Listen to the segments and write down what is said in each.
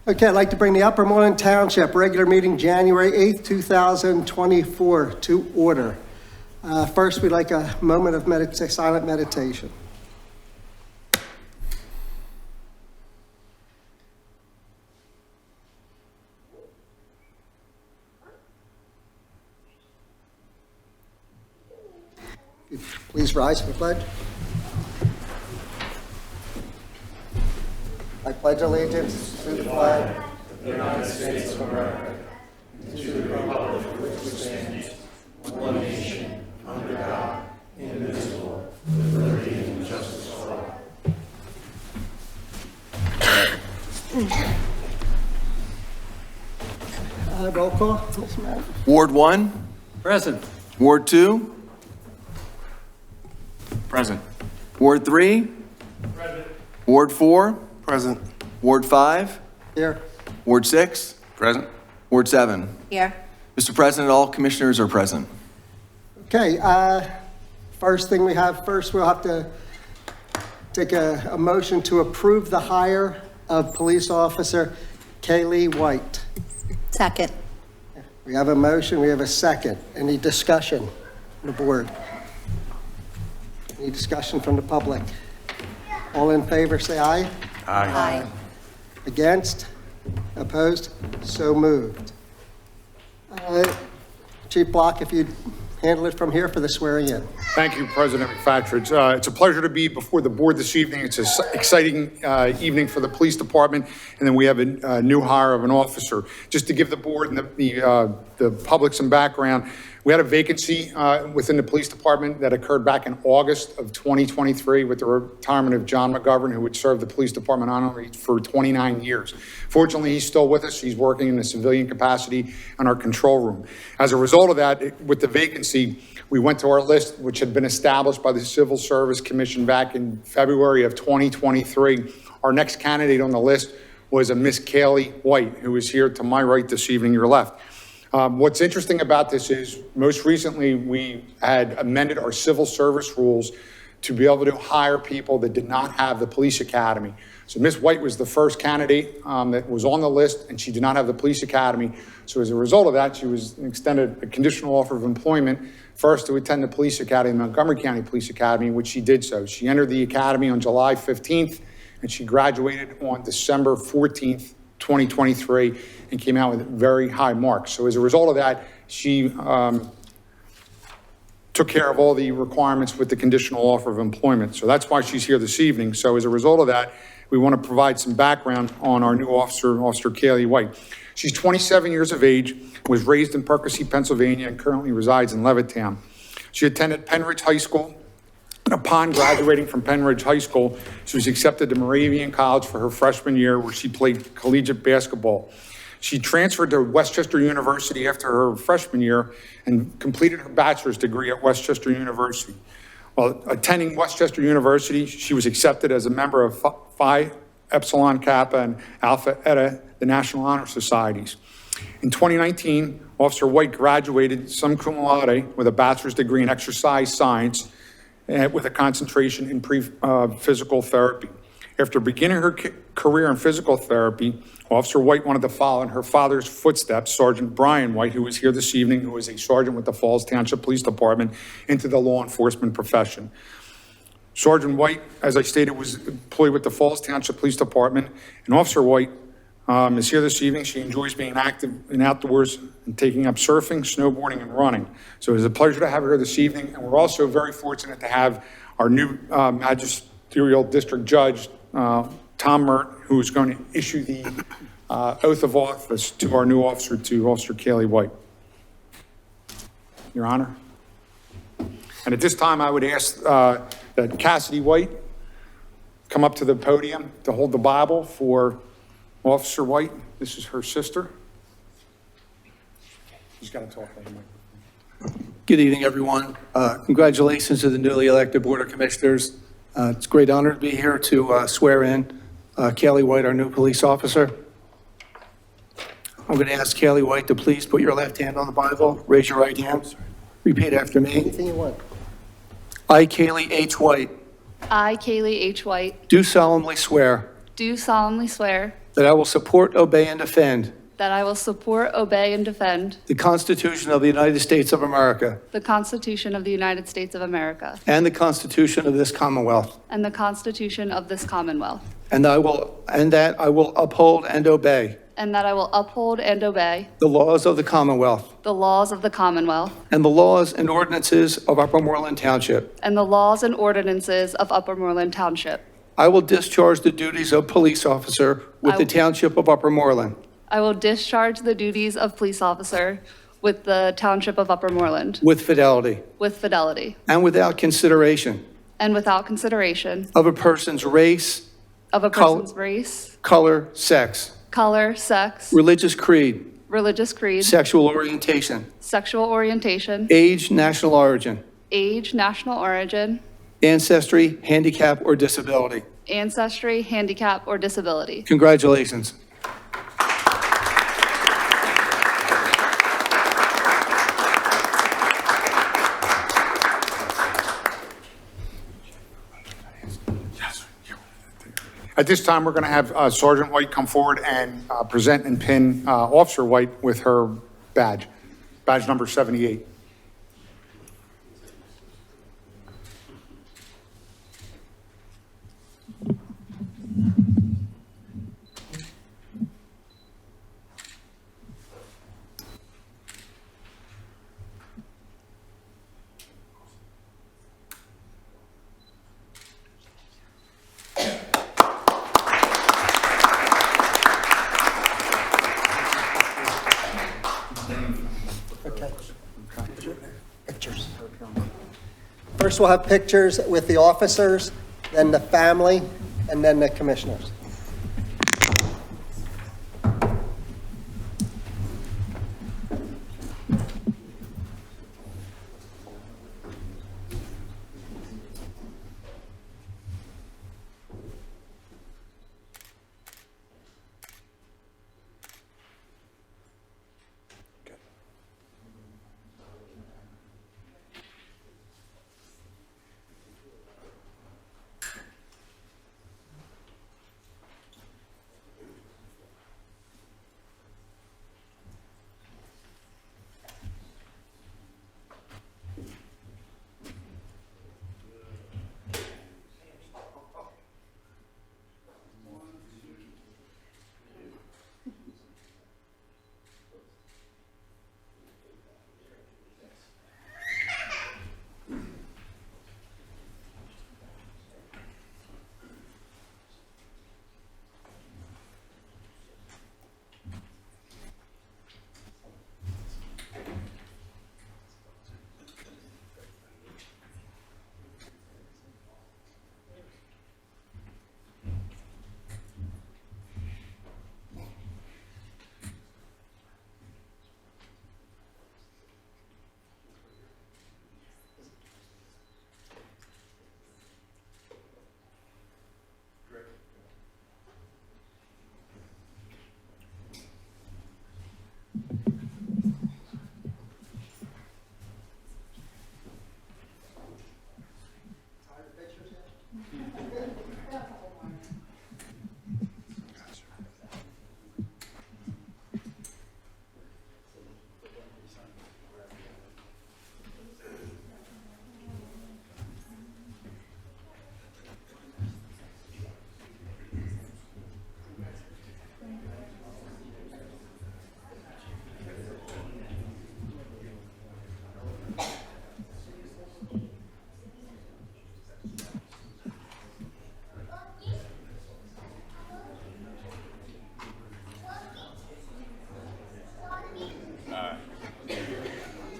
Okay, I'd like to bring the Upper Moreland Township regular meeting January 8th, 2024 to order. First, we'd like a moment of silent meditation. Please rise for the pledge. I pledge allegiance to the flag of the United States of America, and to the republic for which it stands, one nation, under God, indivisible, with liberty and justice for all. Roll call. Yes, ma'am. Ward 1? Present. Ward 2? Present. Ward 3? Present. Ward 4? Present. Ward 5? Here. Ward 6? Present. Ward 7? Here. Mr. President, all commissioners are present. Okay, first thing we'll have to take a motion to approve the hire of police officer Kaylee White. Second. We have a motion, we have a second. Any discussion on the board? Any discussion from the public? All in favor, say aye. Aye. Against? Opposed? So moved. Chief Block, if you'd handle it from here for the swearing in. Thank you, President McFatridge. It's a pleasure to be before the board this evening. It's an exciting evening for the police department, and then we have a new hire of an officer. Just to give the board and the public some background, we had a vacancy within the police department that occurred back in August of 2023 with the retirement of John McGovern, who had served the police department honorably for 29 years. Fortunately, he's still with us. He's working in a civilian capacity in our control room. As a result of that, with the vacancy, we went to our list, which had been established by the Civil Service Commission back in February of 2023. Our next candidate on the list was a Miss Kaylee White, who is here to my right this evening, your left. What's interesting about this is most recently we had amended our civil service rules to be able to hire people that did not have the police academy. So Ms. White was the first candidate that was on the list, and she did not have the police academy. So as a result of that, she was extended a conditional offer of employment, first to attend the police academy, the Montgomery County Police Academy, which she did so. She entered the academy on July 15th, and she graduated on December 14th, 2023, and came out with very high marks. So as a result of that, she took care of all the requirements with the conditional offer of employment. So that's why she's here this evening. So as a result of that, we want to provide some background on our new officer, Officer Kaylee White. She's 27 years of age, was raised in Percy, Pennsylvania, and currently resides in Levittown. She attended Penridge High School. And upon graduating from Penridge High School, she was accepted to Moravian College for her freshman year, where she played collegiate basketball. She transferred to Westchester University after her freshman year and completed her bachelor's degree at Westchester University. While attending Westchester University, she was accepted as a member of Phi Epsilon Kappa and Alpha Eta, the National Honor Societies. In 2019, Officer White graduated summa cum laude with a bachelor's degree in exercise science with a concentration in physical therapy. After beginning her career in physical therapy, Officer White wanted to follow in her father's footsteps, Sergeant Brian White, who is here this evening, who is a sergeant with the Falls Township Police Department, into the law enforcement profession. Sergeant White, as I stated, was employed with the Falls Township Police Department, and Officer White is here this evening. She enjoys being active in outdoors and taking up surfing, snowboarding, and running. So it's a pleasure to have her here this evening, and we're also very fortunate to have our new magisterial district judge, Tom Mert, who is going to issue the oath of office to our new officer, to Officer Kaylee White. Your Honor. And at this time, I would ask that Cassidy White come up to the podium to hold the Bible for Officer White. This is her sister. She's got to talk on the microphone. Good evening, everyone. Congratulations to the newly elected Board of Commissioners. It's a great honor to be here to swear in Kaylee White, our new police officer. I'm going to ask Kaylee White to please put your left hand on the Bible, raise your right hand, repeat after me. Anything you want. I, Kaylee H. White, I, Kaylee H. White, do solemnly swear do solemnly swear that I will support, obey, and defend that I will support, obey, and defend the Constitution of the United States of America the Constitution of the United States of America and the Constitution of this Commonwealth, and the Constitution of this Commonwealth, and that I will uphold and obey and that I will uphold and obey the laws of the Commonwealth the laws of the Commonwealth and the laws and ordinances of Upper Moreland Township. and the laws and ordinances of Upper Moreland Township. I will discharge the duties of police officer with the Township of Upper Moreland I will discharge the duties of police officer with the Township of Upper Moreland with fidelity with fidelity and without consideration and without consideration of a person's race, of a Col- person's race, color, sex, color, sex, religious creed, religious creed, sexual orientation, sexual orientation, age, national origin, age, national origin, ancestry, handicap, or disability. ancestry, handicap, or disability. Congratulations. At this time, we're going to have Sergeant White come forward and present and pin Officer White with her badge, badge number 78. Okay. Pictures. First, we'll have pictures with the officers, then the family, and then the commissioners.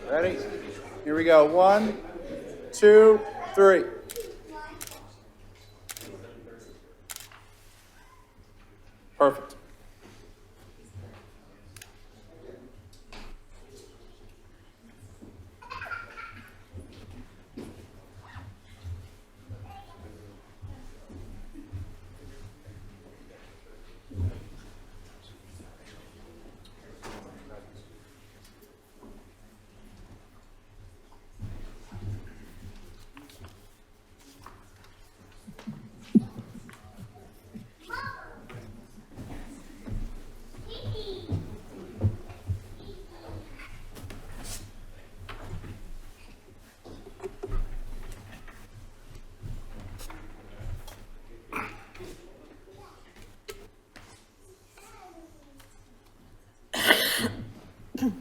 Ready? Here we go. 1, 2, 3. Perfect. And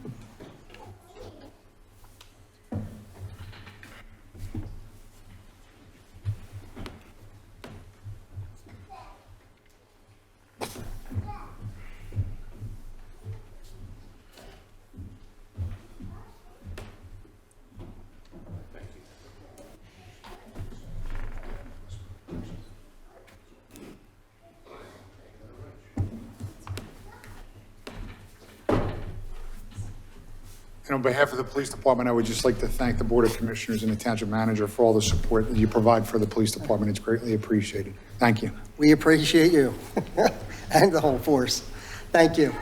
on behalf of the police department, I would just like to thank the Board of Commissioners and the Township Manager for all the support that you provide for the police department. It's greatly appreciated. Thank you. We appreciate you and the whole force. Thank you.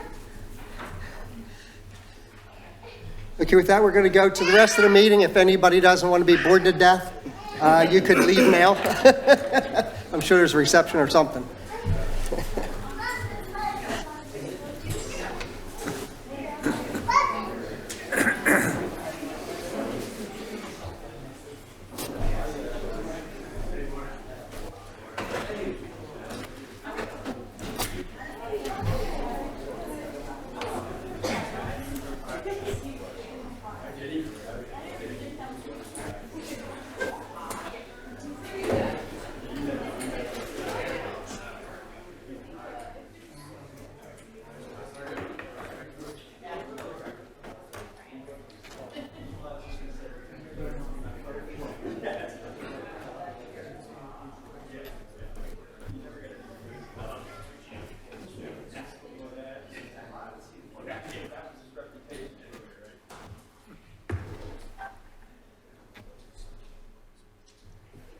Okay, with that, we're going to go to the rest of the meeting. If anybody doesn't want to be bored to death, you could leave mail. I'm sure there's a reception or something.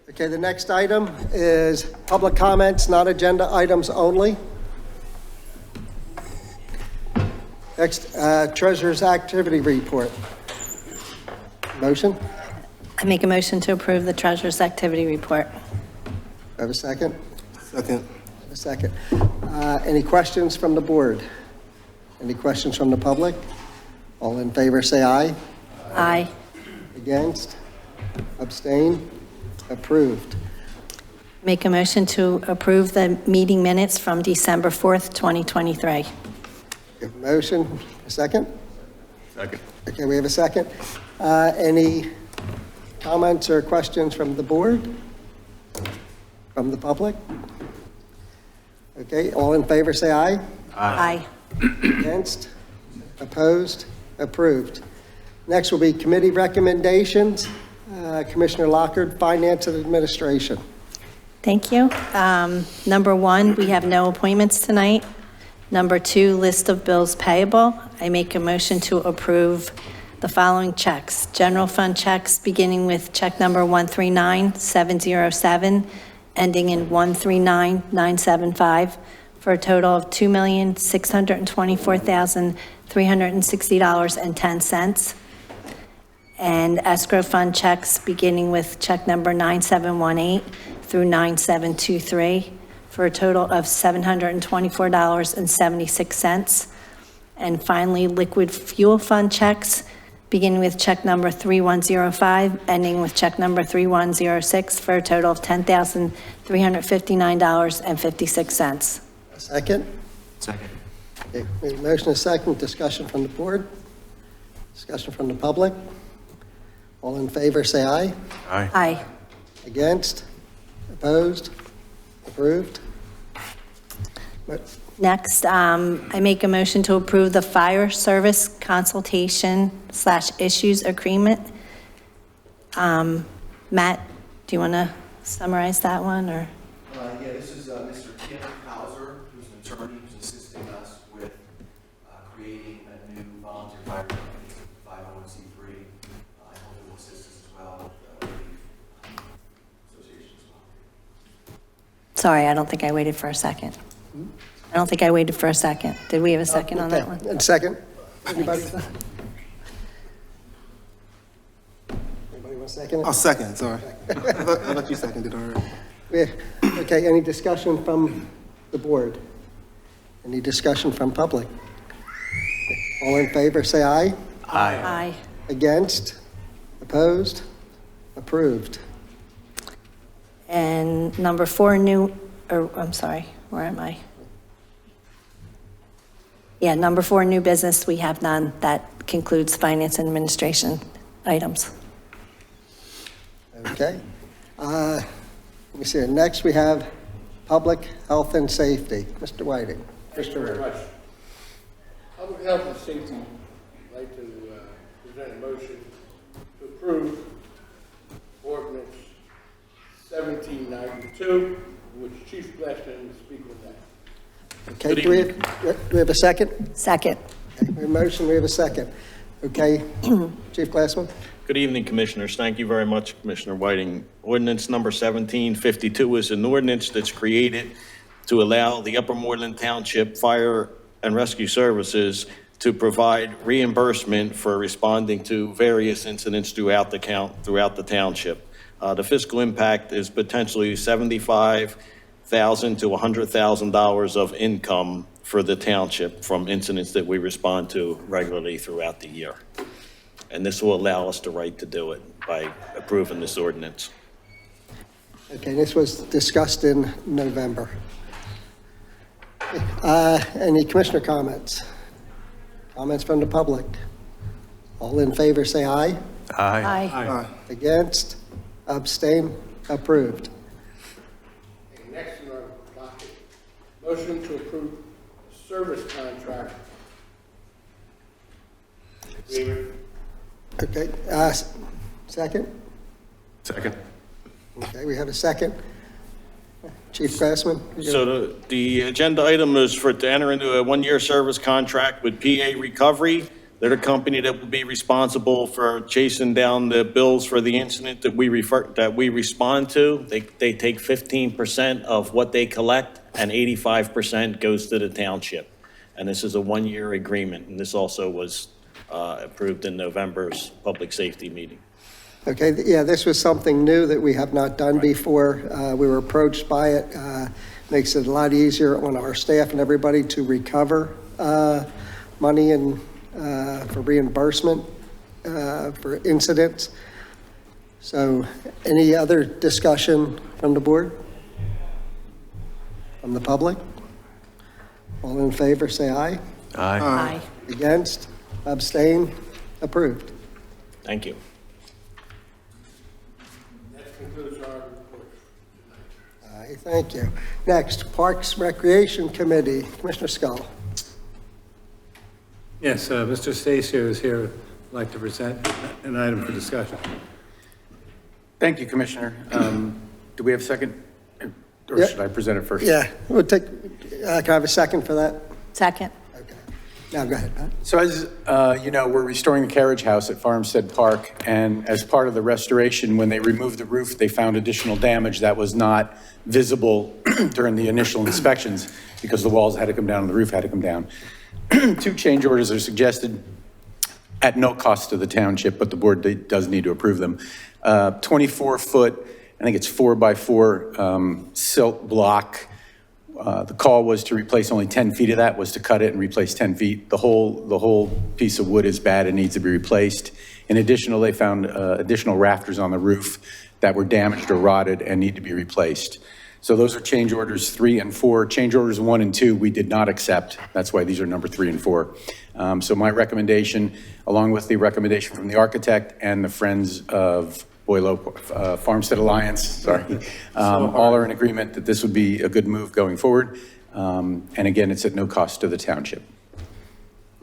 Okay, the next item is public comments, not agenda items only. Next, Treasurer's Activity Report. Motion? I make a motion to approve the treasurer's activity report. Have a second? Second. A second. Any questions from the board? Any questions from the public? All in favor, say aye. Aye. Against? Abstain? Approved. Make a motion to approve the meeting minutes from December 4th, 2023. Good motion. A second? Second. Okay, we have a second. Any comments or questions from the board? From the public? Okay, all in favor, say aye. Aye. Against? Opposed? Approved. Next will be committee recommendations. Commissioner Lockard, Finance and Administration. Thank you. Number 1, we have no appointments tonight. Number 2, list of bills payable. I make a motion to approve the following checks. General fund checks beginning with check number 139707, ending in 139975, for a total of $2,624,360.10. And escrow fund checks beginning with check number 9718 through 9723 for a total of $724.76. And finally, liquid fuel fund checks beginning with check number 3105, ending with check number 3106 for a total of $10,359.56. A second? Second. Okay, we have a motion, a second, discussion from the board, discussion from the public. All in favor, say aye. Aye. Against? Opposed? Approved? Next, I make a motion to approve the fire service consultation/issues agreement. Matt, do you want to summarize that one, or? Yeah, this is Mr. Tim Hauser, who's an attorney who's assisting us with creating a new volunteer fire company, 501c3. I hope it will assist us as well with the association as well. Sorry, I don't think I waited for a second. I don't think I waited for a second. Did we have a second on that one? And second? Anybody? Anybody want a second? I'll second, sorry. I thought you seconded already. Yeah. Okay, any discussion from the board? Any discussion from public? All in favor, say aye. Aye. Against? Opposed? Approved. And number 4, I'm sorry, where am I? Yeah, number 4, new business, we have none. That concludes finance and administration items. Okay. Let me see, next we have public health and safety. Mr. Whiting. Thank you very much. Public health and safety, I'd like to present a motion to approve ordinance 1792, which Chief Glassman will speak on that. Okay, do we have a second? Second. Okay, we have a motion, we have a second. Okay, Chief Glassman? Good evening, Commissioners. Thank you very much, Commissioner Whiting. Ordinance number 1752 is an ordinance that's created to allow the Upper Moreland Township Fire and Rescue Services to provide reimbursement for responding to various incidents throughout the township. The fiscal impact is potentially $75,000 to $100,000 of income for the township from incidents that we respond to regularly throughout the year. And this will allow us the right to do it by approving this ordinance. Okay, this was discussed in November. Any commissioner comments? Comments from the public? All in favor, say aye. Aye. Against? Abstain? Approved. Okay, next in our docket, motion to approve service contract agreement. Okay, second? Second. Okay, we have a second. Chief Glassman? So the agenda item is to enter into a one-year service contract with PA Recovery. They're the company that will be responsible for chasing down the bills for the incident that we respond to. They take 15% of what they collect, and 85% goes to the township. And this is a one-year agreement, and this also was approved in November's public safety meeting. Okay, yeah, this was something new that we have not done before. We were approached by it. Makes it a lot easier on our staff and everybody to recover money and for reimbursement for incidents. So any other discussion from the board? From the public? All in favor, say aye. Aye. Against? Abstain? Approved. Thank you. That concludes our report. Aye, thank you. Next, Parks Recreation Committee, Commissioner Scull. Yes, Mr. Stacio is here. I'd like to present an item for discussion. Thank you, Commissioner. Do we have a second? Or Yeah. should I present it first? Yeah, we'll take, can I have a second for that? Second. Okay. Now, go ahead, Pat. So as you know, we're restoring the carriage house at Farmstead Park, and as part of the restoration, when they removed the roof, they found additional damage that was not visible during the initial inspections because the walls had to come down and the roof had to come down. 2 change orders are suggested at no cost to the township, but the board does need to approve them. 24-foot, I think it's 4x4 silt block. The call was to replace only 10 feet of that, was to cut it and replace 10 feet. The whole piece of wood is bad and needs to be replaced. In addition, they found additional rafters on the roof that were damaged or rotted and need to be replaced. So those are change orders 3 and 4. Change orders 1 and 2 we did not accept. That's why these are number 3 and 4. So my recommendation, along with the recommendation from the architect and the Friends of Boylo Farmstead Alliance, sorry, all are in agreement that this would be a good move going forward. And again, it's at no cost to the township.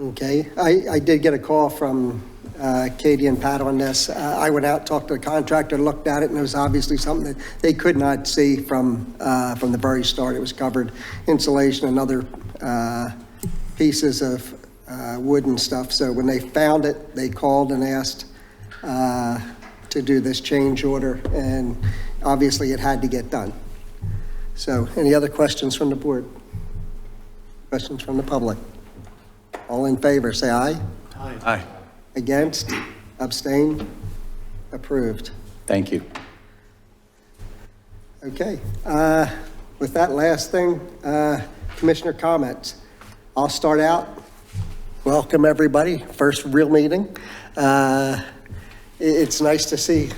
Okay, I did get a call from Katie and Pat on this. I went out, talked to the contractor, looked at it, and it was obviously something that they could not see from the very start. It was covered insulation and other pieces of wood and stuff. So when they found it, they called and asked to do this change order, and obviously it had to get done. So any other questions from the board? Questions from the public? All in favor, say aye. Aye. Against? Abstain? Approved. Thank you. Okay. With that last thing, commissioner comments. I'll start out. Welcome, everybody. First real meeting. It's nice to see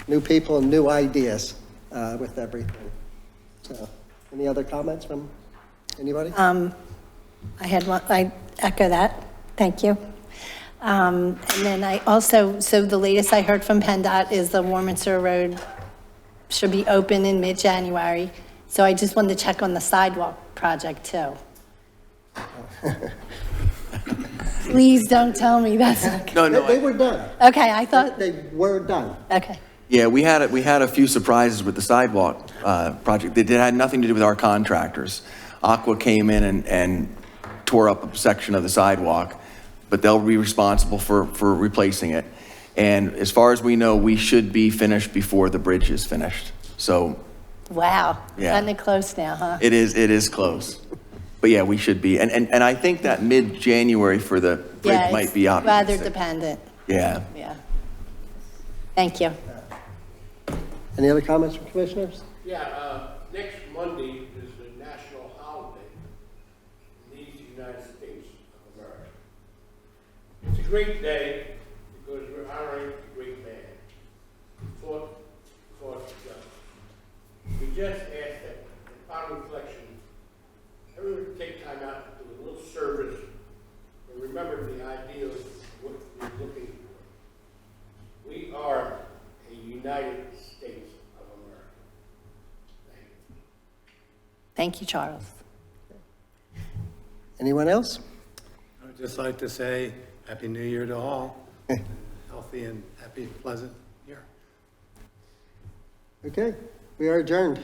new people and new ideas with everything. So, any other comments from anybody? I had one, echo that. Thank you. And then I also, so the latest I heard from PennDOT is the Warminster Road should be open in mid-January. So I just wanted to check on the sidewalk project too. Please don't tell me that's, They were done. okay, I thought, They were done. okay. Yeah, we had a few surprises with the sidewalk project. That had nothing to do with our contractors. Aqua came in and tore up a section of the sidewalk, but they'll be responsible for replacing it. And as far as we know, we should be finished before the bridge is finished. So Wow, Yeah. cutting it close now, huh? it is close. But yeah, we should be. And I think that mid-January for the Yeah, bridge might it's be weather optimistic. dependent, Yeah. yeah. Thank you. Any other comments from commissioners? Yeah, next Monday is the national holiday in these United States of America. It's a great day because we're honoring a great man who fought for justice. We just ask that, upon reflection, everyone take time out to do a little service and remember the ideals of what we're looking for. We are a United States of America. Thank you. Thank you, Charles. Anyone else? I would just like to say Happy New Year to all. Healthy and happy, pleasant year. Okay, we are adjourned.